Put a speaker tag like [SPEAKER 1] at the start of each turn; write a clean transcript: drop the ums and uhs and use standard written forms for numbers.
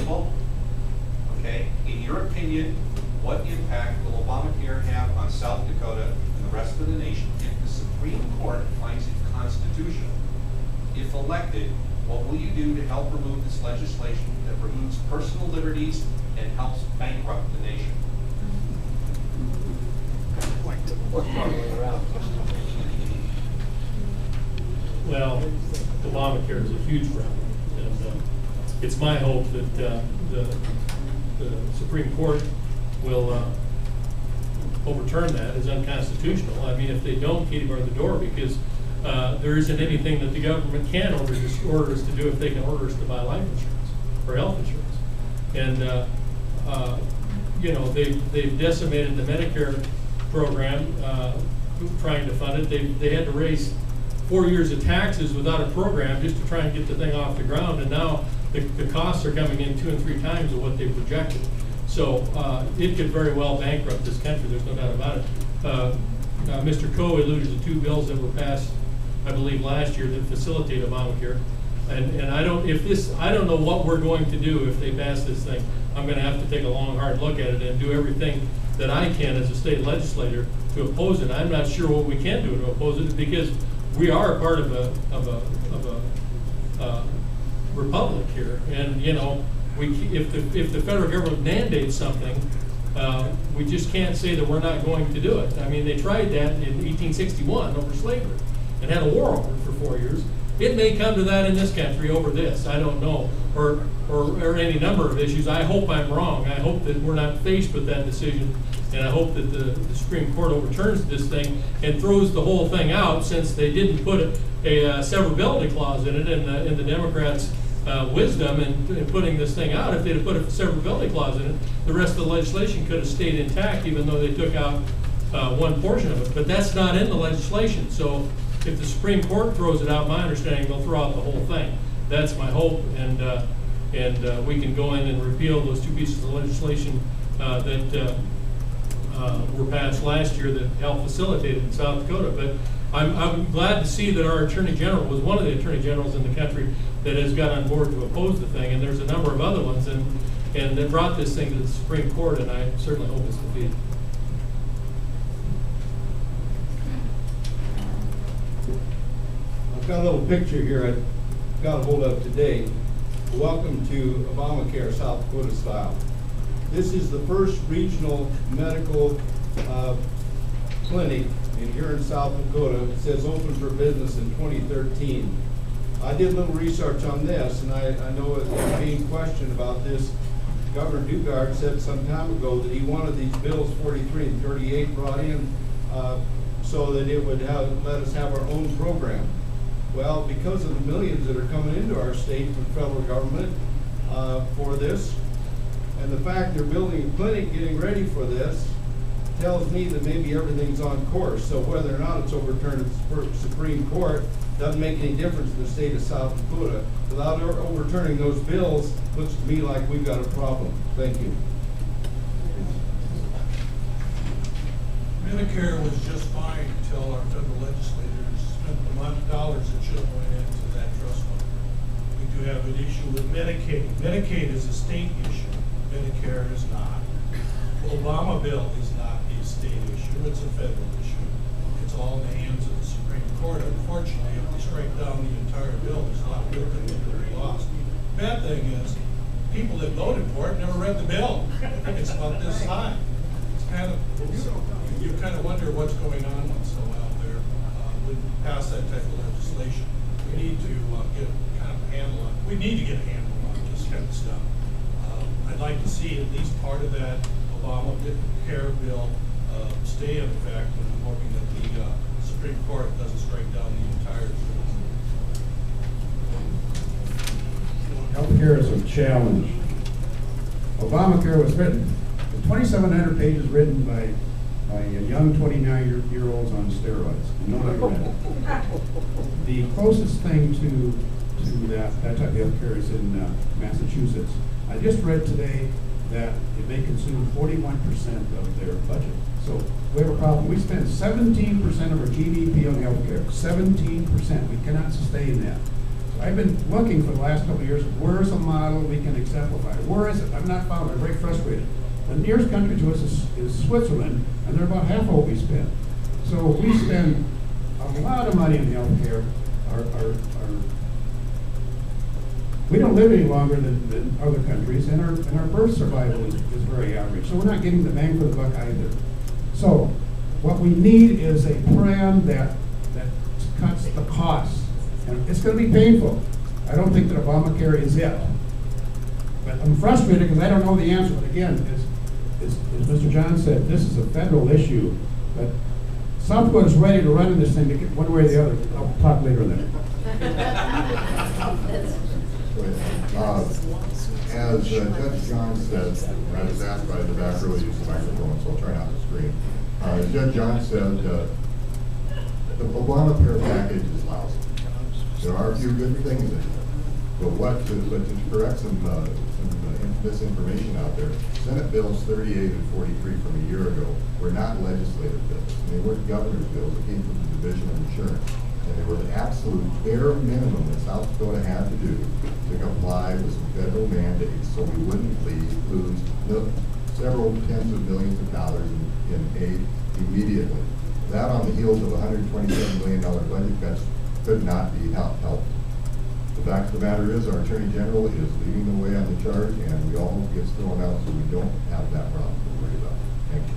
[SPEAKER 1] simple. Okay, in your opinion, what impact will Obamacare have on South Dakota and the rest of the nation if the Supreme Court finds it constitutional? If elected, what will you do to help remove this legislation that removes personal liberties and helps bankrupt the nation?
[SPEAKER 2] Well, Obamacare is a huge problem, and it's my hope that the Supreme Court will overturn that as unconstitutional. I mean, if they don't, Katie barred the door, because there isn't anything that the government can order us to do if they can order us to buy life insurance or health insurance. And you know, they've decimated the Medicare program, trying to fund it. They had to raise 4 years of taxes without a program just to try and get the thing off the ground, and now the costs are coming in 2 and 3 times of what they projected. So it could very well bankrupt this country. There's no doubt about it. Mr. Coe alluded to 2 bills that were passed, I believe, last year that facilitate Obamacare. And I don't know what we're going to do if they pass this thing. I'm going to have to take a long, hard look at it and do everything that I can as a state legislator to oppose it. I'm not sure what we can do to oppose it, because we are a part of a republic here, and you know, if the federal government mandates something, we just can't say that we're not going to do it. I mean, they tried that in 1861 over slavery and had a war over it for 4 years. It may come to that in this country over this. I don't know, or any number of issues. I hope I'm wrong. I hope that we're not faced with that decision, and I hope that the Supreme Court overturns this thing and throws the whole thing out, since they didn't put a severability clause in it, in the Democrats' wisdom in putting this thing out. If they'd have put a severability clause in it, the rest of the legislation could have stayed intact, even though they took out one portion of it. But that's not in the legislation. So if the Supreme Court throws it out, my understanding, they'll throw out the whole thing. That's my hope, and we can go in and repeal those 2 pieces of legislation that were passed last year that helped facilitate it in South Dakota. But I'm glad to see that our Attorney General was one of the Attorney Generals in the country that has got on board to oppose the thing, and there's a number of other ones, and they brought this thing to the Supreme Court, and I certainly hope it's defeated.
[SPEAKER 3] I've got a little picture here I've got a hold of today. Welcome to Obamacare, South Dakota style. This is the first regional medical clinic here in South Dakota. It says open for business in 2013. I did a little research on this, and I know it was being questioned about this. Governor Dugard said some time ago that he wanted these bills 43 and 38 brought in so that it would let us have our own program. Well, because of the millions that are coming into our state from the federal government for this, and the fact they're building a clinic getting ready for this, tells me that maybe everything's on course. So whether or not it's overturned at the Supreme Court doesn't make any difference in the state of South Dakota. Without overturning those bills, looks to me like we've got a problem. Thank you.
[SPEAKER 4] Medicare was just fine until our federal legislators spent the amount of dollars that should have went into that trust fund. We do have an issue with Medicaid. Medicaid is a state issue. Medicare is not. Obama bill is not a state issue. It's a federal issue. It's all in the hands of the Supreme Court. Unfortunately, if they strike down the entire bill, there's a lot of good things that are lost. Bad thing is, people that voted for it never read the bill. It's about this high. It's kind of, you kind of wonder what's going on once in a while there. When we pass that type of legislation, we need to get kind of a handle on. We need to get a handle on this kind of stuff. I'd like to see at least part of that ObamaCare bill stay in effect, and I'm hoping that the Supreme Court doesn't strike down the entire bill.
[SPEAKER 5] Healthcare is a challenge. ObamaCare was written, 2,700 pages written by young 29-year-olds on steroids. Nobody read it. The closest thing to that type of healthcare is in Massachusetts. I just read today that it may consume 41% of their budget. So we have a problem. We spend 17% of our GDP on healthcare. 17%. We cannot sustain that. I've been looking for the last couple of years, where's a model we can exemplify? Where is it? I've not found it. I'm very frustrated. The nearest country to us is Switzerland, and they're about half of what we spend. So we spend a lot of money in healthcare. We don't live any longer than other countries, and our birth survival is very average. So we're not getting the bang for the buck either. So what we need is a plan that cuts the costs. And it's going to be painful. I don't think that Obamacare is it. But I'm frustrated because I don't know the answer. But again, as Mr. John said, this is a federal issue. But South Dakota is ready to run in this thing to get one way or the other. I'll talk later on that.
[SPEAKER 6] As Judge John said, I was asked by the back row to use the microphone, so I'll try not to scream. As Judge John said, the Obamacare package is lousy. There are a few good things in it, but to correct some misinformation out there, Senate bills 38 and 43 from a year ago were not legislative bills. They weren't governor's bills. It came from the Division of Insurance. And they were the absolute bare minimum that South Dakota had to do to comply with some federal mandates so we wouldn't lose several tens of millions of dollars in aid immediately. That on the heels of a $127 million budget cuts could not be helped. The fact of the matter is our Attorney General is leading the way on the charge, and we all hope it gets thrown out so we don't have that problem to worry about. Thank you.